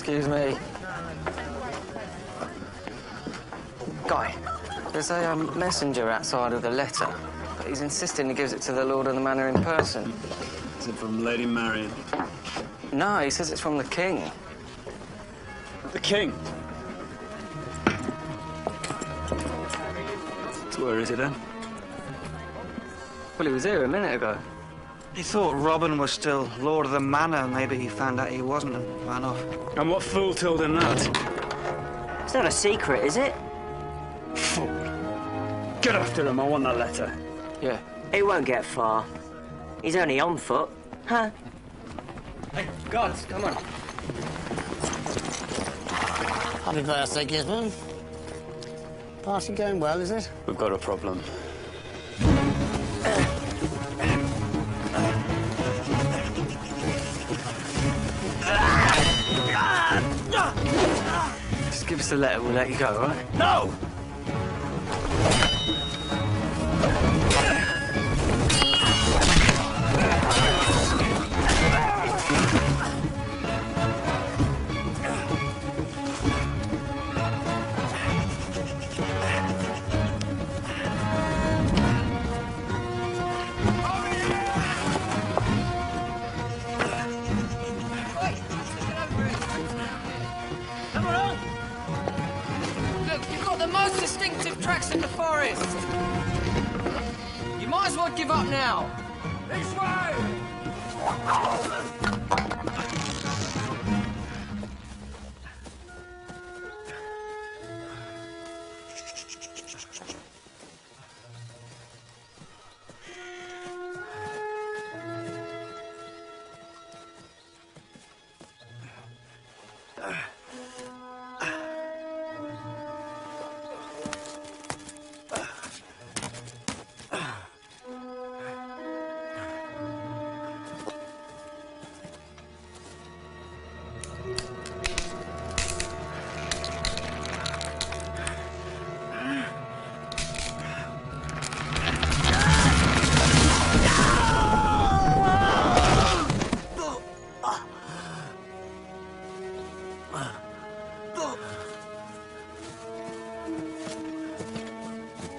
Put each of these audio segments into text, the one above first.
Excuse me. Guy, there's a messenger outside with a letter, but he's insisting he gives it to the Lord of the Manor in person. Is it from Lady Marion? No, he says it's from the King. The King? So where is he then? Well, he was here a minute ago. He thought Robin was still Lord of the Manor. Maybe he found out he wasn't and ran off. And what fool told him that? It's not a secret, is it? Fool. Get after him, I want that letter. Yeah. He won't get far. He's only on foot. Huh? Hey, guards, come on. Happy birthday, Gisborne. Party going well, is it? We've got a problem. Just give us the letter, we'll let you go, all right? No! Tracks in the forest. You might as well give up now. This way!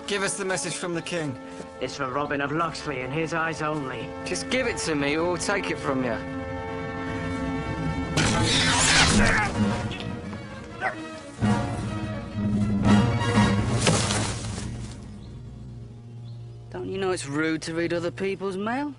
Give us the message from the King. It's for Robin of Locksley and his eyes only. Just give it to me or we'll take it from you. Don't you know it's rude to read other people's mail?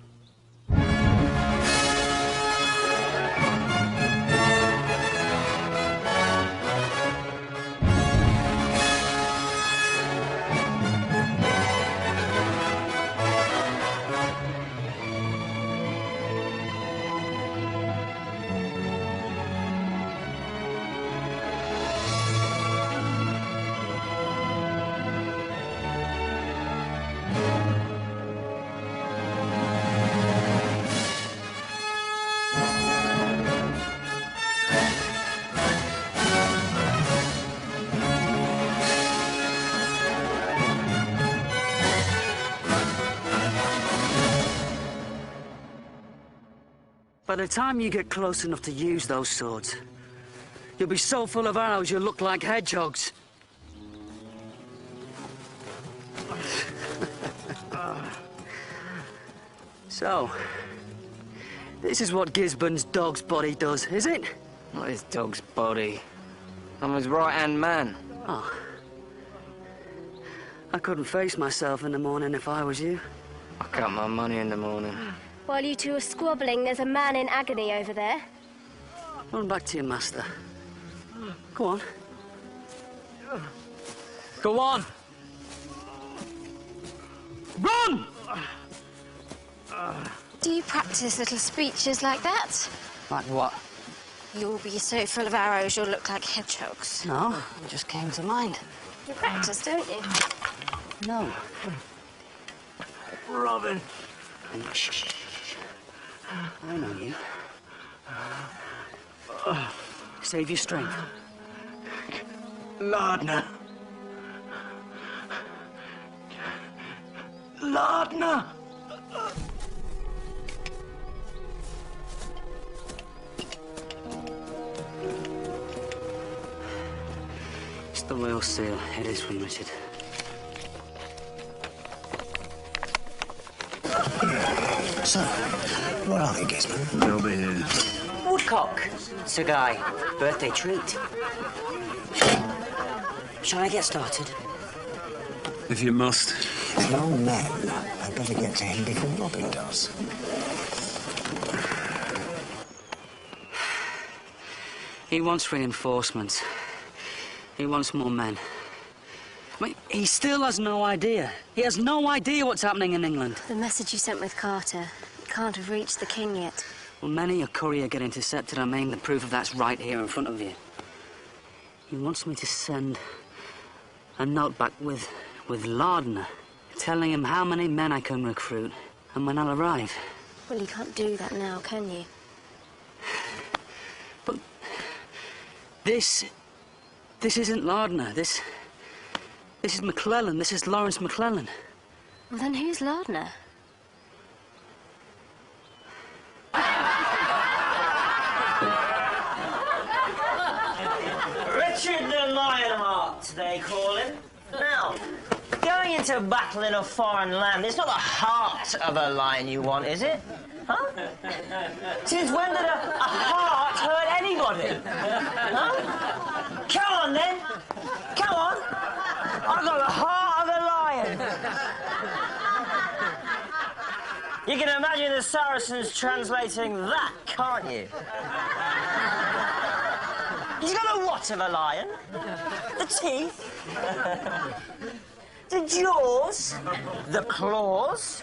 By the time you get close enough to use those swords, you'll be so full of arrows you'll look like hedgehogs. So, this is what Gisborne's dog's body does, is it? Not his dog's body. I'm his right-hand man. Oh. I couldn't face myself in the morning if I was you. I count my money in the morning. While you two are squabbling, there's a man in agony over there. Run back to your master. Go on. Go on! Run! Do you practice little speeches like that? Like what? You'll be so full of arrows you'll look like hedgehogs. No, it just came to mind. You practice, don't you? No. Robin. Shh, shh, shh. I know you. Save your strength. Lardner. Lardner. real seal. It is from Richard. So, where are they, Gisman? They'll be here. Woodcock. Sir Guy. Birthday treat. Shall I get started? If you must. If an old man, I'd better get to him before Robin does. He wants reinforcements. He wants more men. I mean, he still has no idea. He has no idea what's happening in England. The message you sent with Carter can't have reached the king yet. Well, many a courier get intercepted. I mean, the proof of that's right here in front of you. He wants me to send a note back with Lardner, telling him how many men I can recruit and when I'll arrive. Well, you can't do that now, can you? But this isn't Lardner. This is McClellan. This is Lawrence McClellan. Well, then who's Lardner? Richard the Lionheart, they call him. Now, going into battle in a foreign land, it's not the heart of a lion you want, is it? Huh? Since when did a heart hurt anybody? Huh? Come on, then. Come on. I've got the heart of a lion. You can imagine the Saracens translating that, can't you? He's got the what of a lion? The teeth? The jaws? The claws?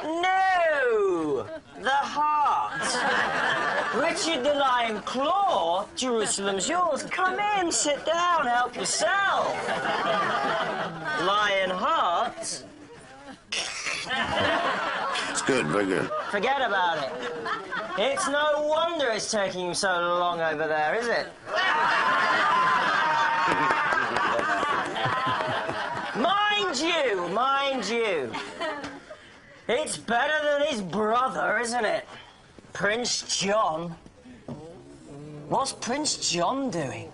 No! The heart. Richard the Lion Claw, Jerusalem's yours. Come in, sit down, help yourself. Lion heart. It's good, very good. Forget about it. It's no wonder it's taking you so long over there, is it? Mind you. It's better than his brother, isn't it? Prince John. What's Prince John doing?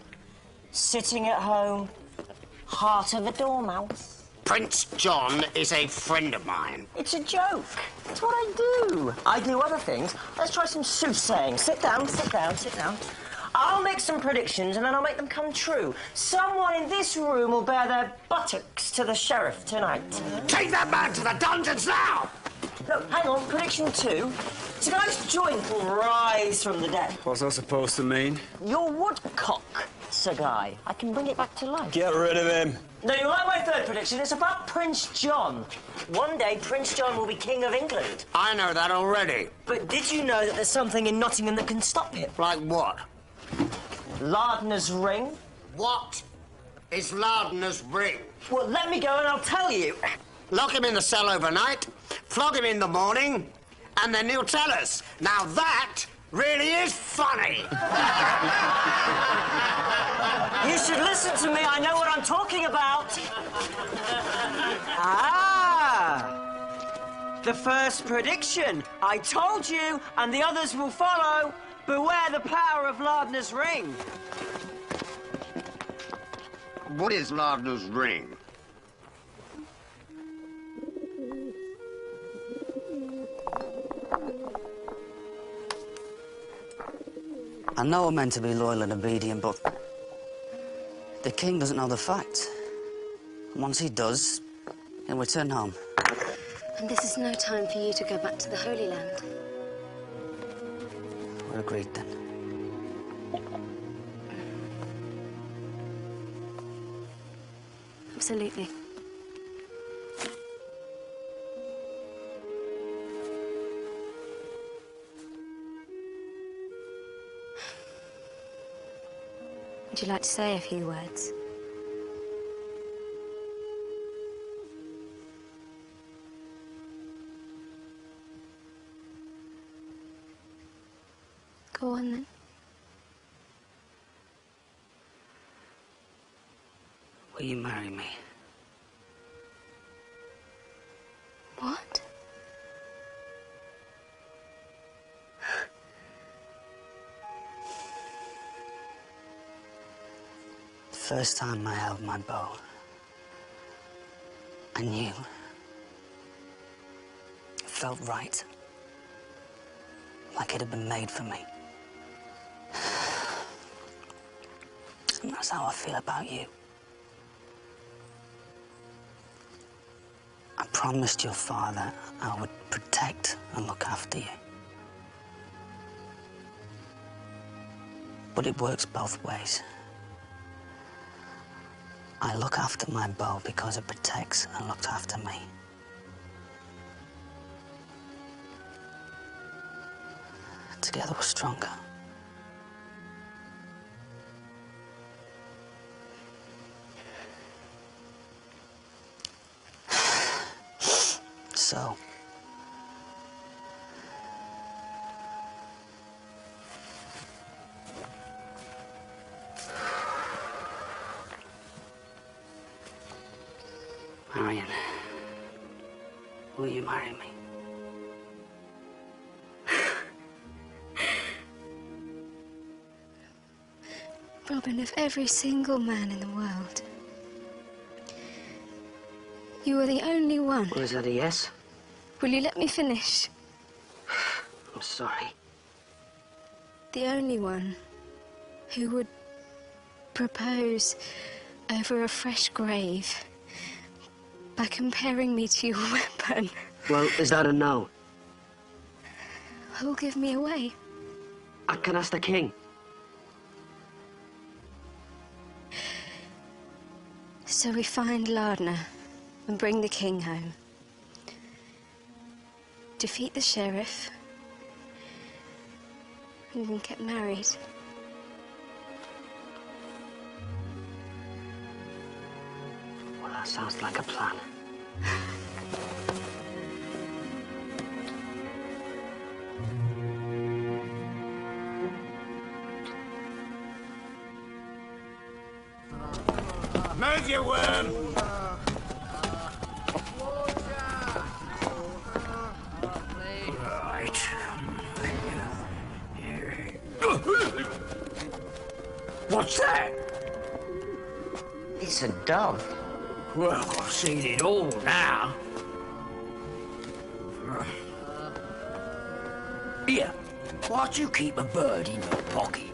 Sitting at home, heart of a dormouse. Prince John is a friend of mine. It's a joke. It's what I do. I do other things. Let's try some soothsaying. Sit down, sit down, sit down. I'll make some predictions and then I'll make them come true. Someone in this room will bear their buttocks to the sheriff tonight. Take that man to the dungeons now! Look, hang on, prediction 2. Sir Guy's joint will rise from the dead. What's that supposed to mean? Your woodcock, Sir Guy. I can bring it back to life. Get rid of him. No, you like my third prediction? It's about Prince John. One day, Prince John will be King of England. I know that already. But did you know that there's something in Nottingham that can stop it? Like what? Lardner's ring. What is Lardner's ring? Well, let me go and I'll tell you. Lock him in the cell overnight, flog him in the morning, and then he'll tell us. Now that really is funny. You should listen to me. I know what I'm talking about. Ah! The first prediction. I told you, and the others will follow. Beware the power of Lardner's ring. What is Lardner's ring? I know I'm meant to be loyal and obedient, but the king doesn't know the facts. Once he does, he'll return home. And this is no time for you to go back to the Holy Land. We're agreed then. Absolutely. Would you like to say a few words? Go on, then. Will you marry me? What? first time I held my bow, I knew it felt right, like it had been made for me. And that's how I feel about you. I promised your father I would protect and look after you. But it works both ways. I look after my bow because it protects and looks after me. Together we're stronger. So, Marion, will you marry me? Robin, of every single man in the world, you are the only one. Well, is that a yes? Will you let me finish? I'm sorry. The only one who would propose over a fresh grave by comparing me to your weapon. Well, is that a no? Who'll give me away? I can ask the king. So we find Lardner and bring the king home. Defeat the sheriff and then get married. Well, that sounds like a plan. Move, you worm! Right. What's that? It's a dove. Well, I've seen it all now. Here, why'd you keep a bird in your pocket?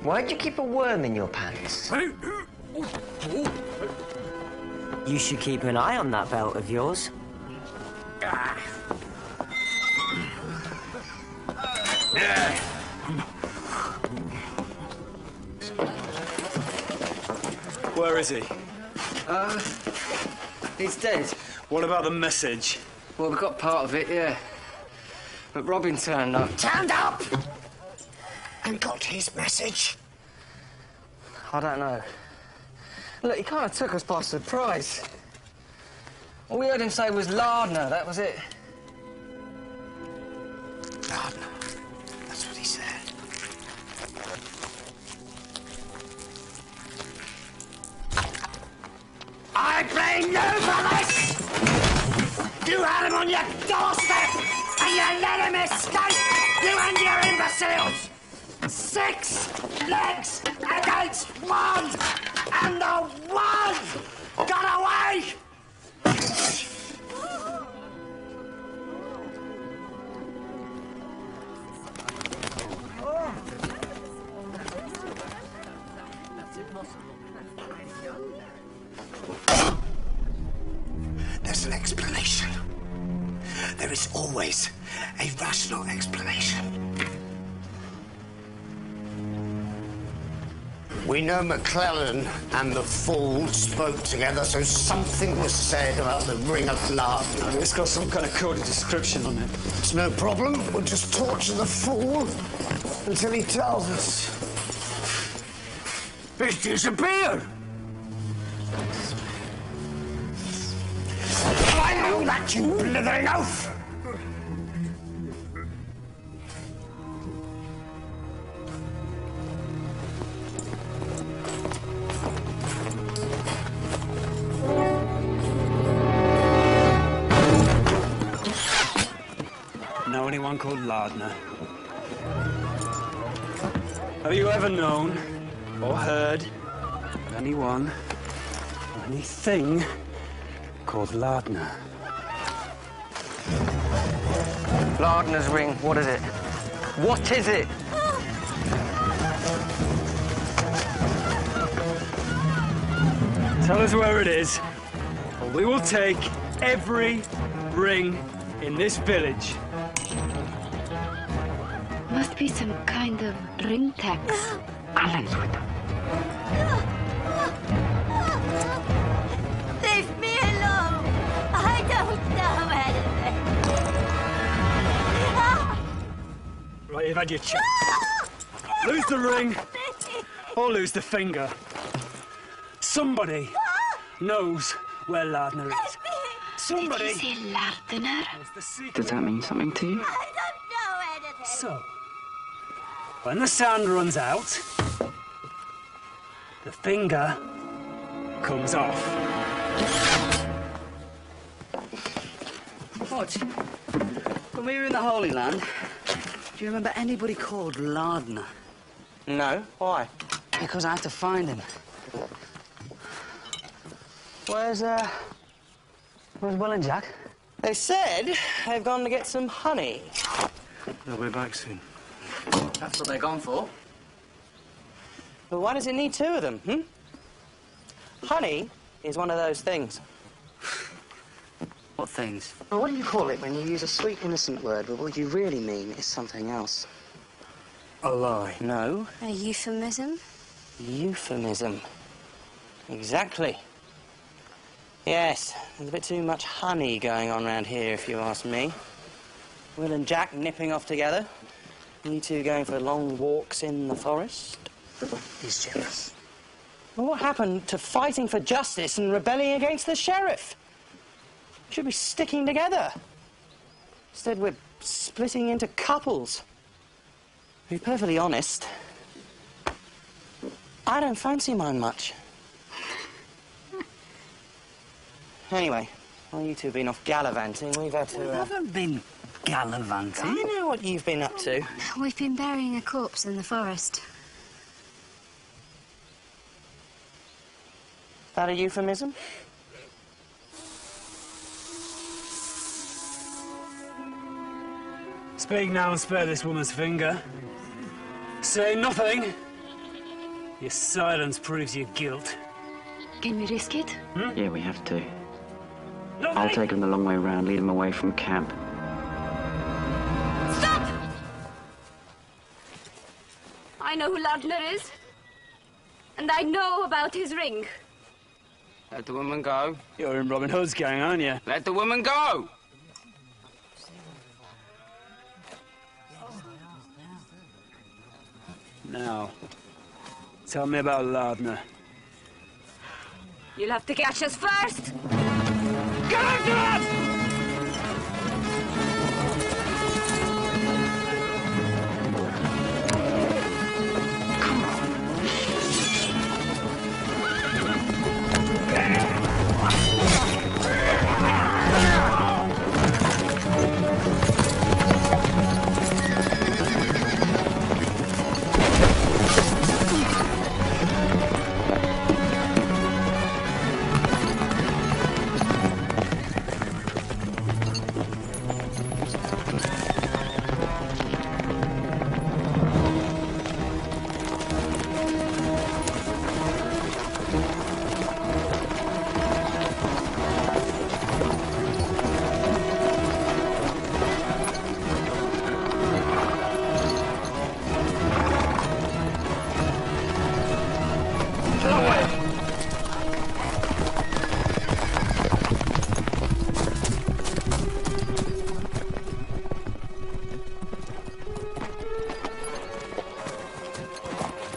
Why'd you keep a worm in your pants? You should keep an eye on that belt of yours. Where is he? He's dead. What about the message? Well, we got part of it, yeah. But Robin turned up. Turned up! And got his message? I don't know. Look, he kind of took us by surprise. All we heard him say was Lardner, that was it. Lardner. That's what he said. I blame you for this! You had him on your doorstep, and you let him escape! You and your imbeciles! 6 legs against 1! And the one got away! There's an explanation. There is always a rational explanation. We know McClellan and the fool spoke together, so something was said about the Ring of Lardner. It's got some kind of coded description on it. It's no problem. We'll just torture the fool until he tells us. He's disappeared. I know that, you blithering oaf! Know anyone called Lardner? Have you ever known or heard anyone or anything called Lardner. Lardner's ring, what is it? What is it? Tell us where it is, or we will take every ring in this village. Must be some kind of ring tax. Leave me alone. I don't know anything. Right, you've had your chance. Lose the ring, or lose the finger. Somebody knows where Lardner is. Somebody. Did you say Lardner? Does that mean something to you? I don't know anything. So, when the sound runs out, the finger comes off. What? When we were in the Holy Land, do you remember anybody called Lardner? No, why? Because I had to find him. Where's Will and Jack? They said they've gone to get some honey. They'll be back soon. That's what they're gone for. Well, why does it need two of them, Honey is one of those things. What things? Well, what do you call it when you use a sweet, innocent word, but what you really mean is something else? A lie. No. A euphemism? Euphemism. Exactly. Yes, there's a bit too much honey going on around here, if you ask me. Will and Jack nipping off together. You two going for long walks in the forest. He's jealous. Well, what happened to fighting for justice and rebelling against the sheriff? We should be sticking together. Instead, we're splitting into couples. To be perfectly honest, I don't fancy mine much. Anyway, while you two have been off gallivanting, we've had to... We haven't been gallivanting. I know what you've been up to. We've been burying a corpse in the forest. That a euphemism? Speak now and spare this woman's finger. Say nothing. Your silence proves your guilt. Can we risk it? Yeah, we have to. Nothing. I'll take him the long way round, lead him away from camp. Stop! I know who Lardner is. And I know about his ring. Let the woman go. You're in Robin Hood's gang, aren't you? Let the woman go! Now, tell me about Lardner. You'll have to catch us first. Get into it!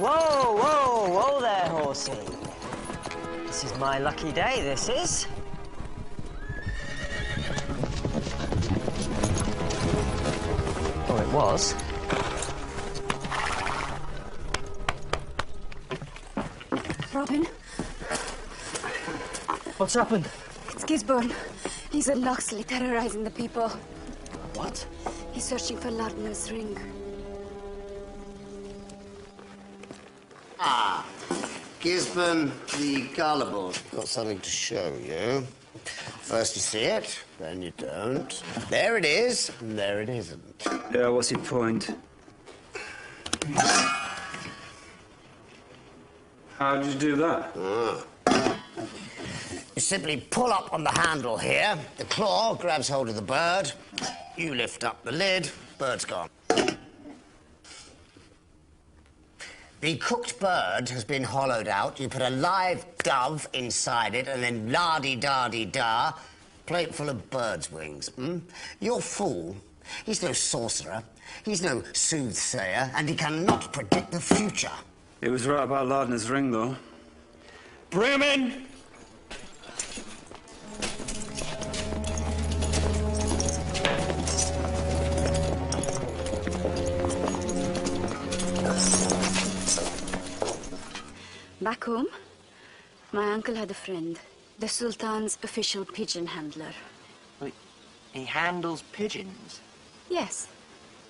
Whoa, whoa, whoa there, horsey. This is my lucky day, this is. Or it was. Robin, What's happened? it's Gisborne. He's at Loxley, terrorizing the people. What? He's searching for Lardner's ring. Gisborne the Gullible. Got something to show you. First you see it, then you don't. There it is, and there it isn't. Yeah, what's your point? How did you do that? You simply pull up on the handle here, the claw grabs hold of the bird, you lift up the lid, bird's gone. The cooked bird has been hollowed out, you put a live dove inside it, and then la-di-da-di-da, plate full of bird's wings. Your fool, he's no sorcerer, he's no soothsayer, and he cannot predict the future. It was right about Lardner's ring, though. Bring him in! Back home, my uncle had a friend, the Sultan's official pigeon handler. Wait, he handles pigeons? Yes,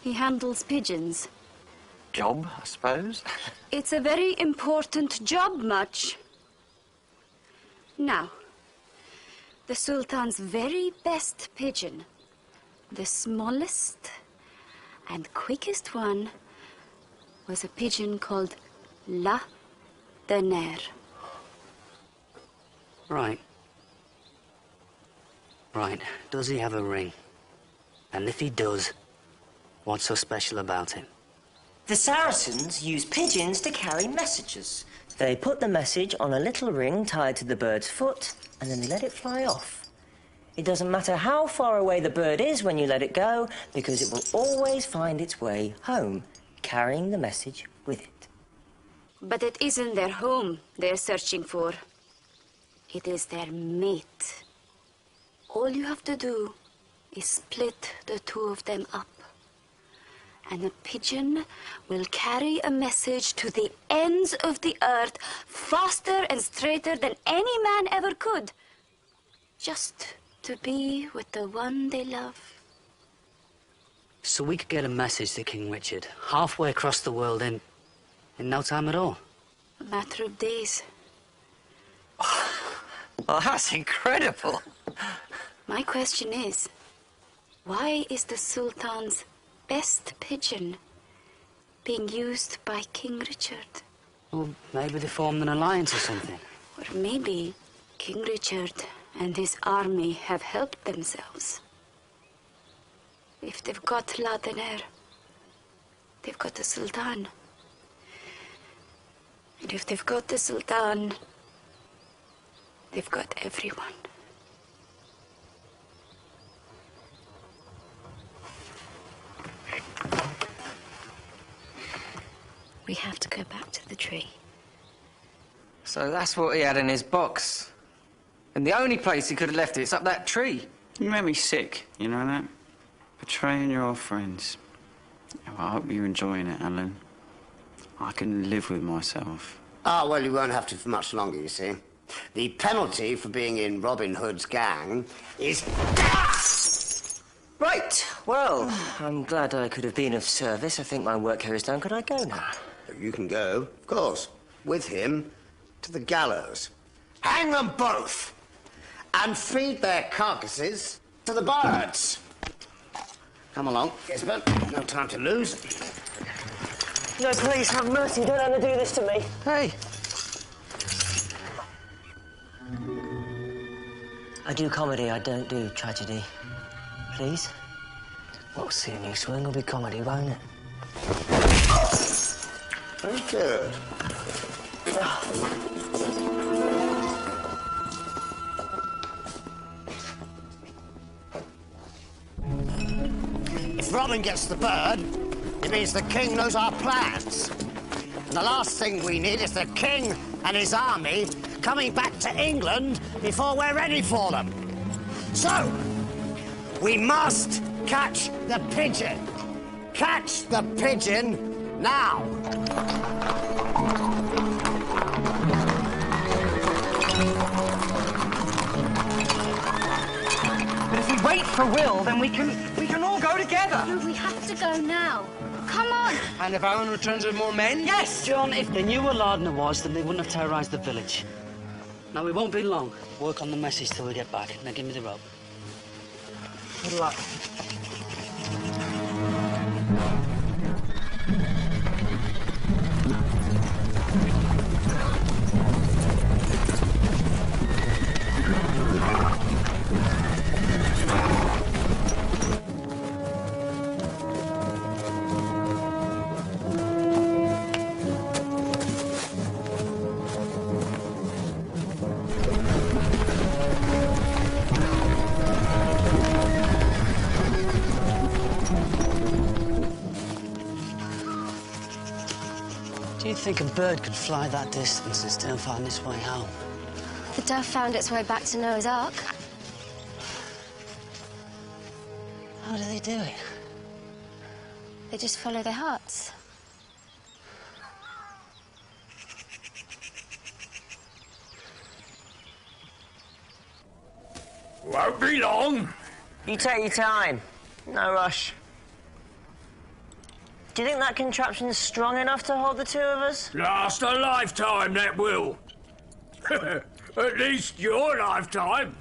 he handles pigeons. Job, I suppose? It's a very important job, Much. Now, the Sultan's very best pigeon, the smallest and quickest one, was a pigeon called Lardner. Right. Right. Does he have a ring? And if he does, what's so special about him? The Saracens use pigeons to carry messages. They put the message on a little ring tied to the bird's foot, and then they let it fly off. It doesn't matter how far away the bird is when you let it go, because it will always find its way home, carrying the message with it. But it isn't their home they're searching for. It is their mate. All you have to do is split the two of them up. And a pigeon will carry a message to the ends of the earth faster and straighter than any man ever could. Just to be with the one they love. So we could get a message to King Richard halfway across the world in no time at all. A matter of days. Oh, that's incredible. My question is, why is the Sultan's best pigeon being used by King Richard? Well, maybe they formed an alliance or something. Or maybe King Richard and his army have helped themselves. If they've got Lardner, they've got the Sultan. And if they've got the Sultan, they've got everyone. We have to go back to the tree. So that's what he had in his box. And the only place he could have left it's up that tree. You made me sick, you know that? Betraying your old friends. Well, I hope you're enjoying it, Alan. I can live with myself. Ah, well, you won't have to for much longer, you see. The penalty for being in Robin Hood's gang is... Right, well, I'm glad I could have been of service. I think my work here is done. Could I go now? You can go, of course, with him to the gallows. Hang them both! And feed their carcasses to the birds. Come along, Gisborne. No time to lose. No, please, have mercy. Don't ever do this to me. Hey, I do comedy, I don't do tragedy. Please? We'll see a new swing will be comedy, won't it? Very good. If Robin gets the bird, it means the king knows our plans. And the last thing we need is the king and his army coming back to England before we're ready for them. So, we must catch the pigeon. Catch the pigeon now. but if we wait for Will, then we can all go together. No, we have to go now. come on. And if Alan returns with more men? Yes! John, if they knew where Lardner was, then they wouldn't have terrorised the village. Now, it won't be long. Work on the message till we get back. Now, give me the rope. Good luck. Do you think a bird could fly that distance and still find its way home? The dove found its way back to Noah's Ark. How do they do it? They just follow their hearts. Won't be long. You take your time. No rush. Do you think that contraption's strong enough to hold the two of us? Last a lifetime, that will. At least your lifetime.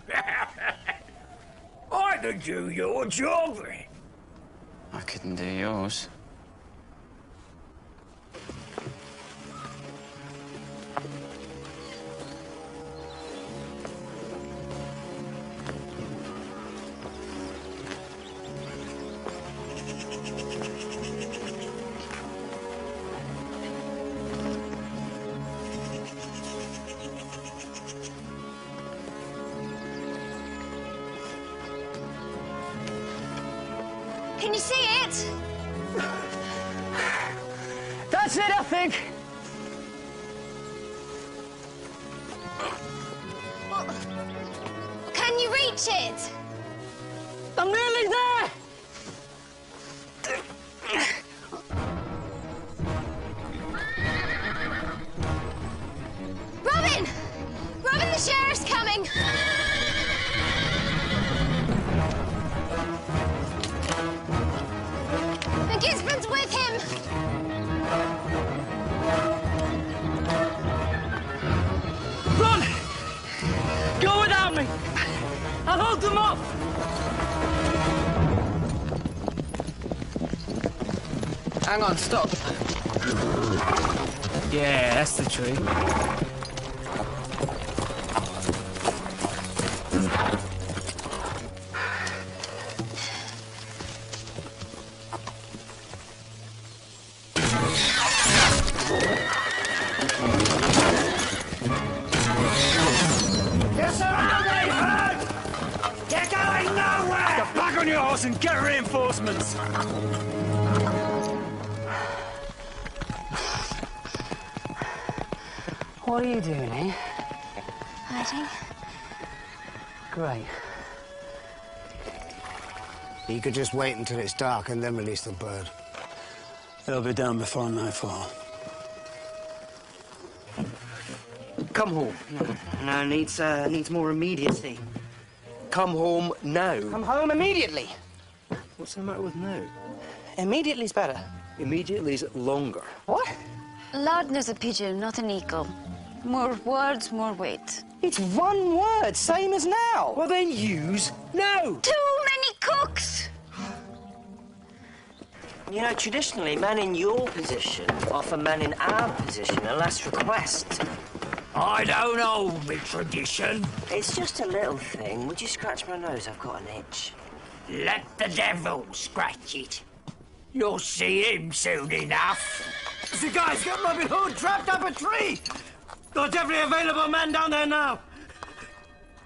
I could do your job. I couldn't do yours. Can you see it? That's it, I think. Well, can you reach it? I'm nearly there! Robin! Robin, the sheriff's coming! The Gisborne's with him! Run! Go without me! I'll hold them off! Hang on, stop. Yeah, that's the tree. You're surrounded, Herd! You're going nowhere! Get back on your horse and get reinforcements. What are you doing here? Hiding. Great. You could just wait until it's dark and then release the bird. It'll be done before nightfall. Come home. No, needs more immediacy. Come home now. Come home immediately. What's the matter with now? Immediately's better. Immediately's longer. What? Lardner's a pigeon, not an eagle. More words, more weight. It's one word, same as now. Well, then use now. Too many cooks! You know, traditionally, men in your position offer men in our position a last request. I don't hold me tradition. It's just a little thing. Would you scratch my nose? I've got an itch. Let the devil scratch it. You'll see him soon enough. The guys got Robin Hood trapped up a tree! There are definitely available men down there now.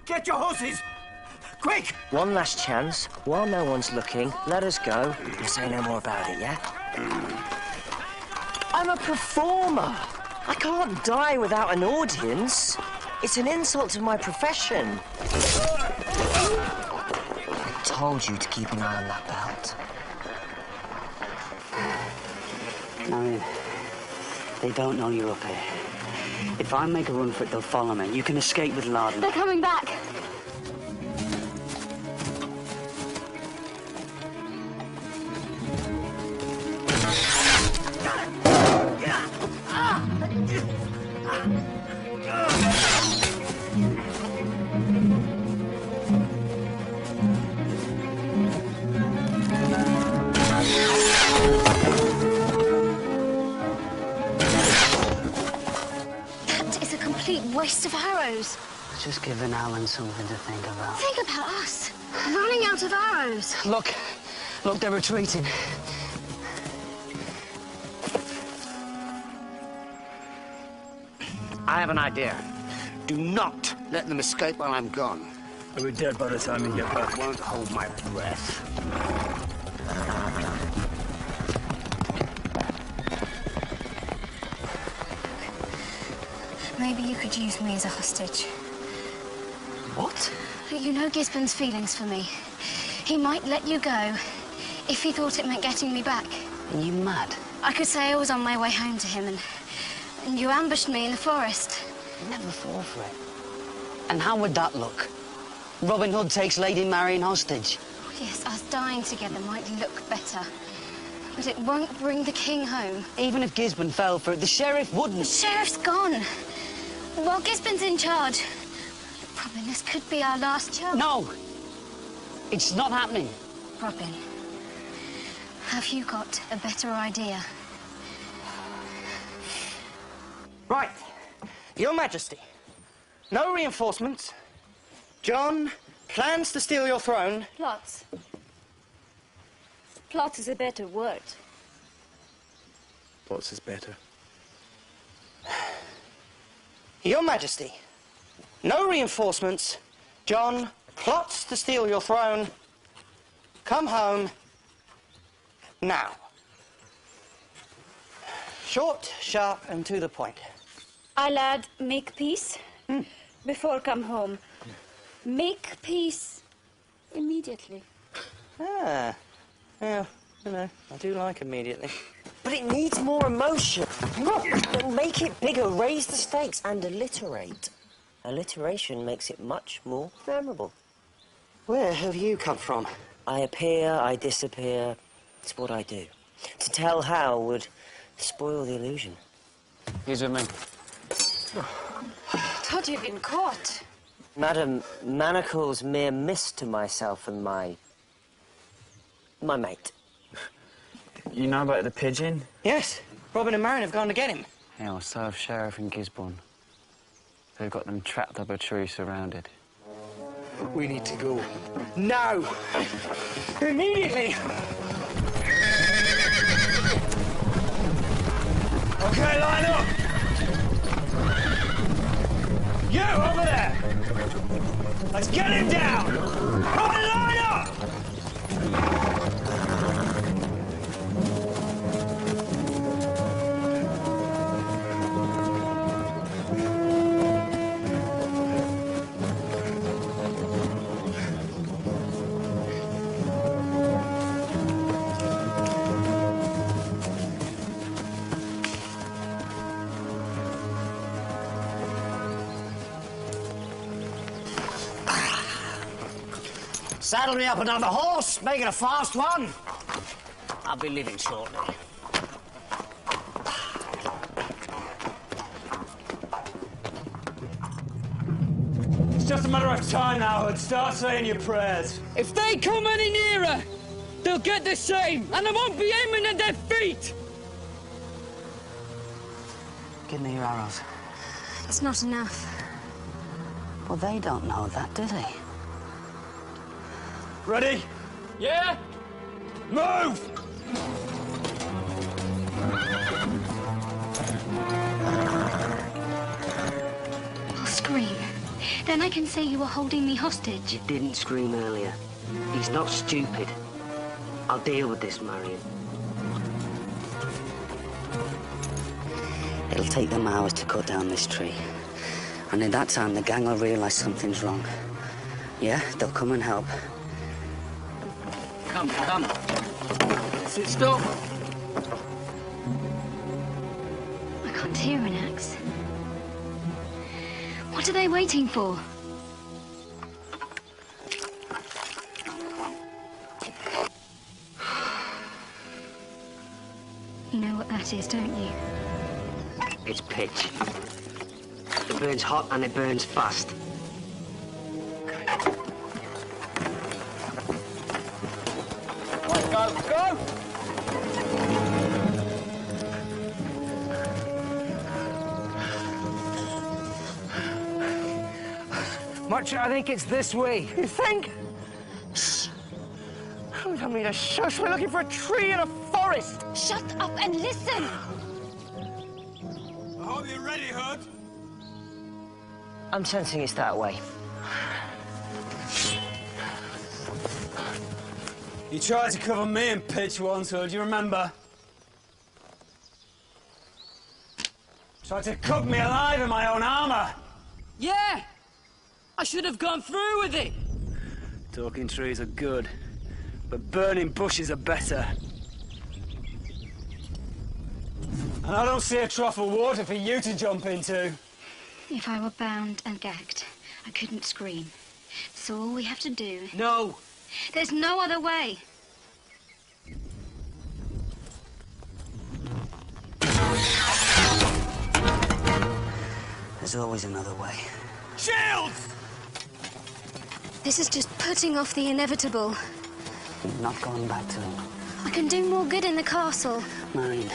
Get your horses! Quick! One last chance. While no one's looking, let us go. We'll say no more about it, yeah? I'm a performer. I can't die without an audience. It's an insult to my profession. I told you to keep an eye on that belt. I mean, they don't know you're up here. If I make a run for it, they'll follow me. You can escape with Lardner. They're coming back. That is a complete waste of arrows. Just giving Alan something to think about. Think about us. Running out of arrows. Look, they're retreating. I have an idea. Do not let them escape while I'm gone. Are we dead by the time you get back? I won't hold my breath. Maybe you could use me as a hostage. What? You know Gisborne's feelings for me. He might let you go if he thought it meant getting me back. Are you mad? I could say I was on my way home to him and you ambushed me in the forest. Never fall for it. And how would that look? Robin Hood takes Lady Marion hostage. Yes, us dying together might look better. But it won't bring the king home. Even if Gisborne fell for it, the sheriff wouldn't. The sheriff's gone. While Gisborne's in charge, Robin, this could be our last chance. No! It's not happening. Robin, have you got a better idea? Right. Your Majesty, no reinforcements. John plans to steal your throne. Plots. Plot is a better word. What's is better? Your Majesty, no reinforcements. John plots to steal your throne. Come home now. Short, sharp, and to the point. I lad, make peace before come home. Make peace immediately. Ah, yeah, you know, I do like immediately. But it needs more emotion. Make it bigger, raise the stakes, and alliterate. Alliteration makes it much more memorable. Where have you come from? I appear, I disappear. It's what I do. To tell how would spoil the illusion. He's with me. Thought you'd been caught. Madam, manacles mere mist to myself and my mate. You know about the pigeon? Yes, Robin and Marion have gone to get him. Yeah, well, so have Sheriff and Gisborne. They've got them trapped up a tree, surrounded. We need to go. Now! Immediately! Okay, line up! You, over there! Let's get him down! Right, line up! Saddle me up another horse, make it a fast one. I'll be leaving shortly. It's just a matter of time now, Hood. Start saying your prayers. If they come any nearer, they'll get the same, and they won't be aiming at their feet. Give me your arrows. It's not enough. Well, they don't know that, do they? Ready? Yeah? Move! I'll scream. Then I can say you were holding me hostage. You didn't scream earlier. He's not stupid. I'll deal with this, Marion. It'll take them hours to cut down this tree. And in that time, the gang will realise something's wrong. Yeah, they'll come and help. Come. Sit still. I can't hear an axe. What are they waiting for? You know what that is, don't you? It's pitch. It burns hot and it burns fast. Go! Much, I think it's this way. You think? Shh. You don't need a shush. We're looking for a tree in a forest. Shut up and listen! I hope you're ready, Hood. I'm sensing it's that way. You tried to cover me in pitch once, Hood, you remember? Tried to cook me alive in my own armor. Yeah! I should have gone through with it! Talking trees are good, but burning bushes are better. And I don't see a trough of water for you to jump into. If I were bound and gagged, I couldn't scream. So all we have to do... No! There's no other way. There's always another way. Shields! This is just putting off the inevitable. You're not going back to him. I can do more good in the castle. Marion,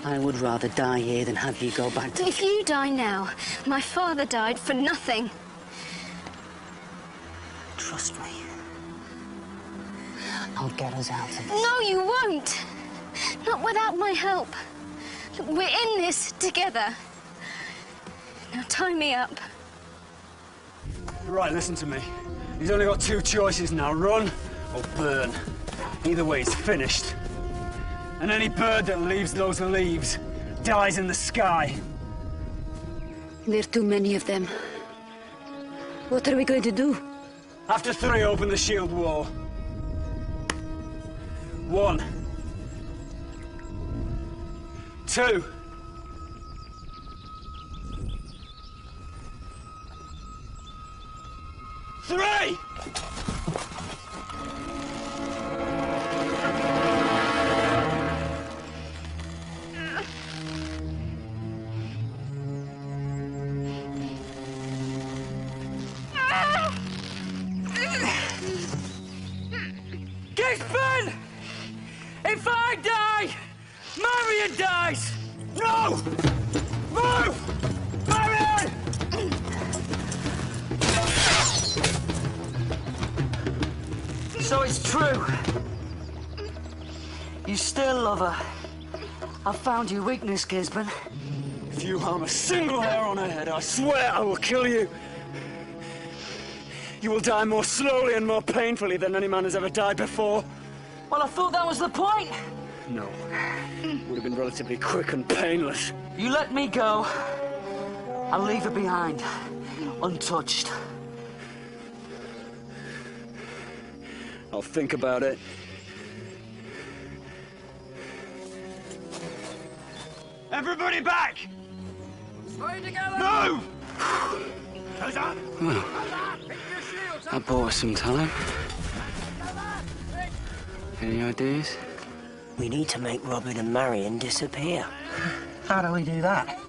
I would rather die here than have you go back to... If you die now, my father died for nothing. Trust me. I'll get us out of this. No, you won't. Not without my help. Look, we're in this together. Now tie me up. Right, listen to me. He's only got two choices now, run or burn. Either way, it's finished. And any bird that leaves those leaves dies in the sky. There are too many of them. What are we going to do? After 3, open the shield wall. 1. 2. 3! Gisborne! If I die, Marion dies! No! Move! Marion! So it's true. You still love her. I've found your weakness, Gisborne. If you harm a single hair on her head, I swear I will kill you. You will die more slowly and more painfully than any man has ever died before. Well, I thought that was the point. No. Would have been relatively quick and painless. You let me go, I'll leave her behind, untouched. I'll think about it. Everybody back! Move! Well, that bought us some time. Any ideas? We need to make Robin and Marion disappear. How do we do that?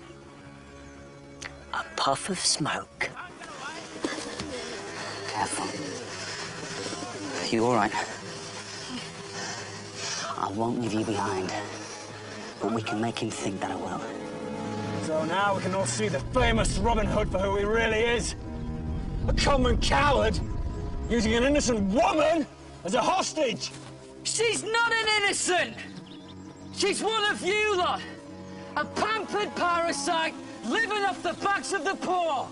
A puff of smoke. Careful. You all right? I won't leave you behind, but we can make him think that I will. So now we can all see the famous Robin Hood for who he really is. A common coward, using an innocent woman as a hostage. She's not an innocent! She's one of you lot! A pampered parasite living off the backs of the poor!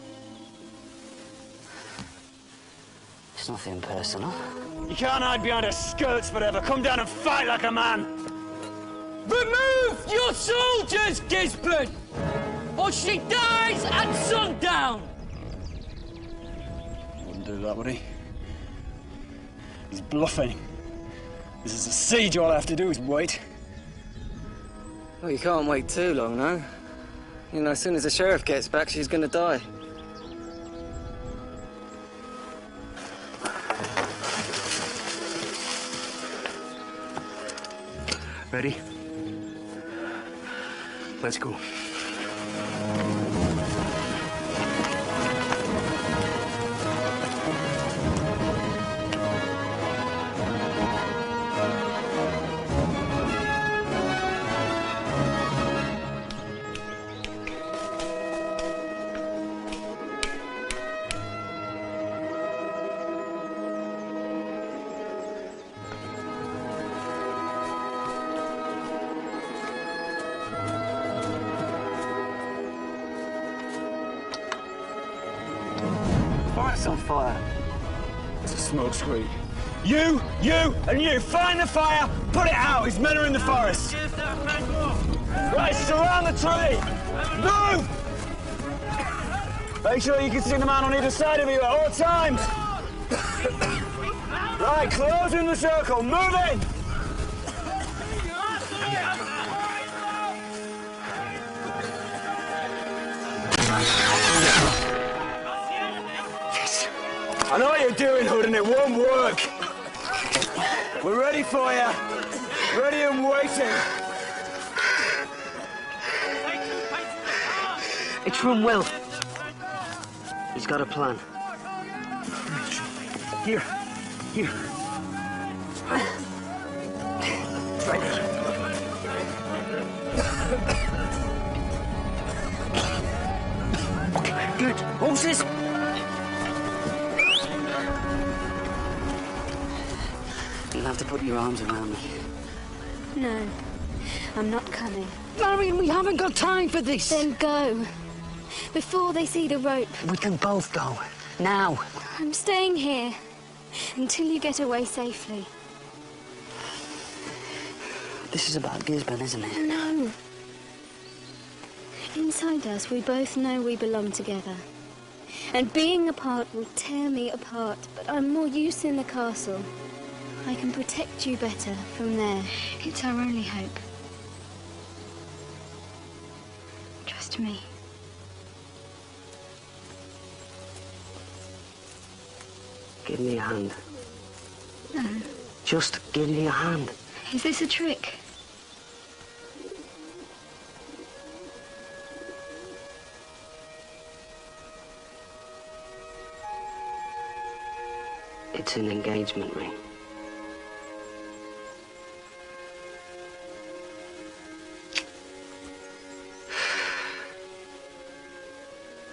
It's nothing personal. You can't hide behind her skirts forever. Come down and fight like a man. Remove your soldiers, Gisborne! Or she dies at sundown! Wouldn't do that, would he? He's bluffing. This is a siege. All I have to do is wait. Well, you can't wait too long, no? You know, as soon as the sheriff gets back, she's gonna die. Ready? Let's go. It's on fire. It's a smoke screen. You, and you, find the fire, put it out. His men are in the forest. Right, surround the tree. Move! Make sure you can see the man on either side of you at all times. Right, close in the circle. Move in. Yes. I know what you're doing, Hood, and it won't work. We're ready for you. Ready and waiting. It's from Will. He's got a plan. Here. Right. Good. Horses! You'll have to put your arms around me. No, I'm not coming. Marion, we haven't got time for this. Then go. Before they see the rope. We can both go. Now. I'm staying here until you get away safely. This is about Gisborne, isn't it? No. Inside us, we both know we belong together. And being apart will tear me apart, but I'm more use in the castle. I can protect you better from there. It's our only hope. Trust me. Give me a hand. No. Just give me a hand. Is this a trick? It's an engagement ring.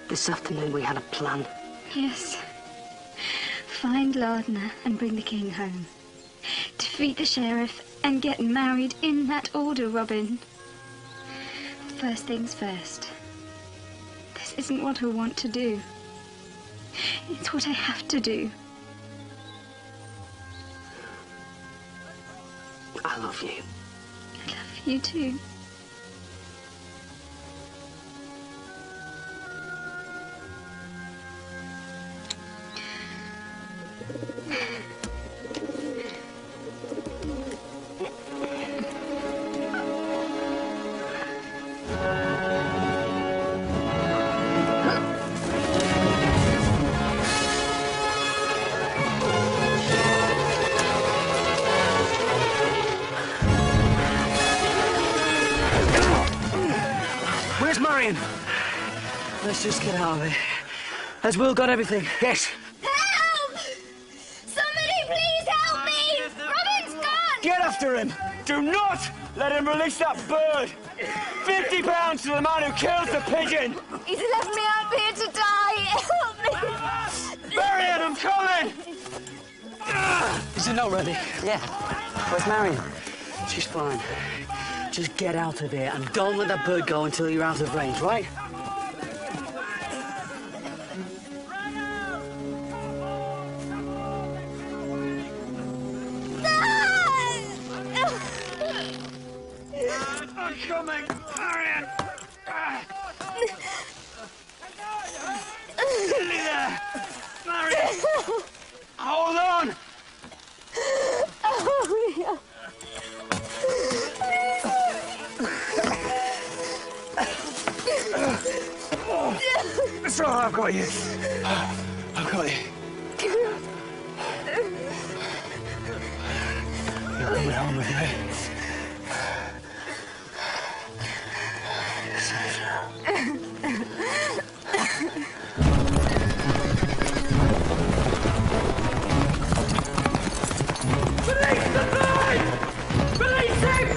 This afternoon we had a plan. Yes. Find Lardner and bring the king home. Defeat the sheriff and get married in that order, Robin. First things first. This isn't what I want to do. It's what I have to do. I love you. I love you too. Where's Marion? Let's just get out of here. Has Will got everything? Yes. Help! Somebody please help me! Robin's gone! Get after him. Do not let him release that bird. £50 to the man who kills the pigeon. He's left me out here to die! Help me! Marion, I'm coming. Is it not ready? Yeah. Where's Marion? She's fine. Just get out of here and don't let that bird go until you're out of range, right? I'm coming, Marion. Nearly there. Marion. Hold on. Oh, yeah. It's all right, I've got you. I've got you. You're coming home with me. Release the bird! Release him!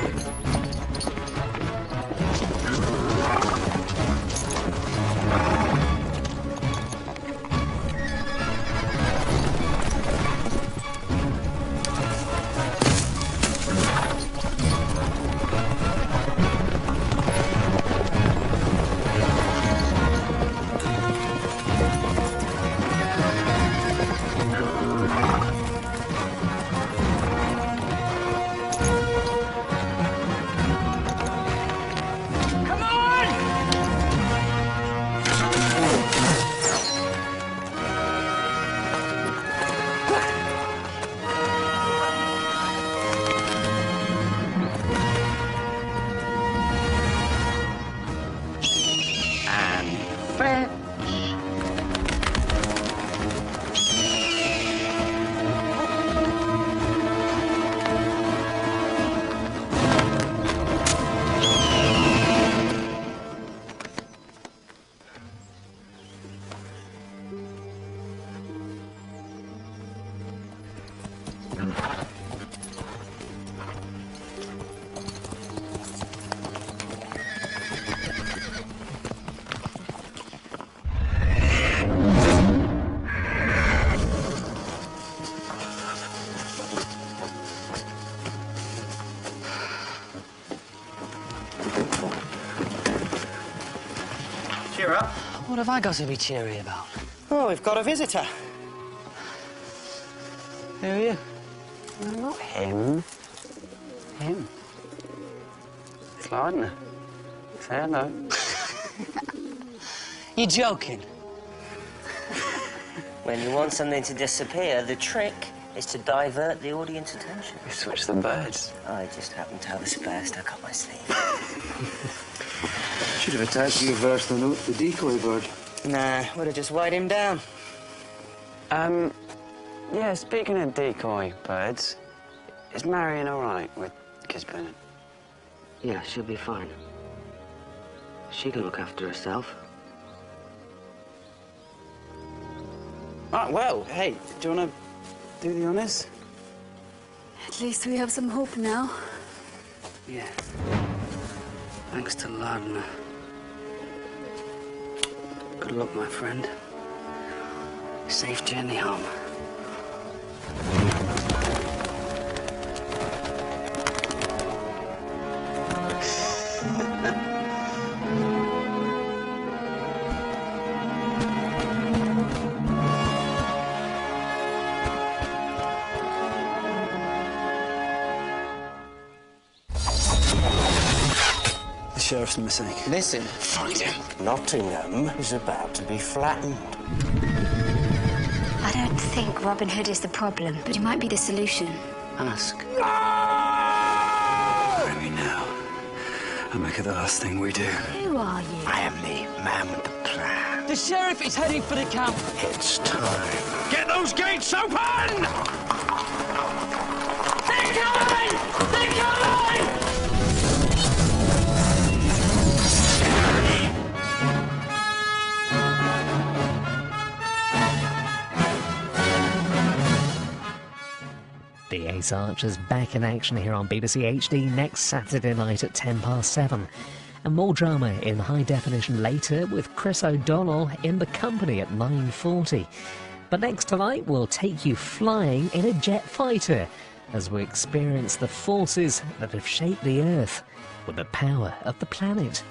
cheer up. What have I got to be cheery about? Oh, we've got a visitor. Who are you? Not him. Him. It's Lardner. Say hello. You're joking. When you want something to disappear, the trick is to divert the audience attention. We switched the birds. I just happen to have a spare stuck up my sleeve. Should have attached to your verse the note, the decoy bird. Nah, would have just weighed him down. Yeah, speaking of decoy birds, is Marion all right with Gisborne? Yeah, she'll be fine. She can look after herself. Right, well, hey, do you want to do the honours? At least we have some hope now. Yeah. Thanks to Lardner. Good luck, my friend. Safe journey home. The sheriff's missing. Listen, Find him. Nottingham is about to be flattened. I don't think Robin Hood is the problem, but he might be the solution. Ask. Maybe now. I'll make it the last thing we do. Who are you? I am the man with the plan. The sheriff is heading for the camp. It's time. Get those gates open! They're coming! They're coming! The Ace Archers back in action here on BBC HD next Saturday night at 7:10. And more drama in high definition later with Chris O'Donnell in The Company at 9:40. But next tonight we'll take you flying in a jet fighter as we experience the forces that have shaped the Earth with the power of the planet.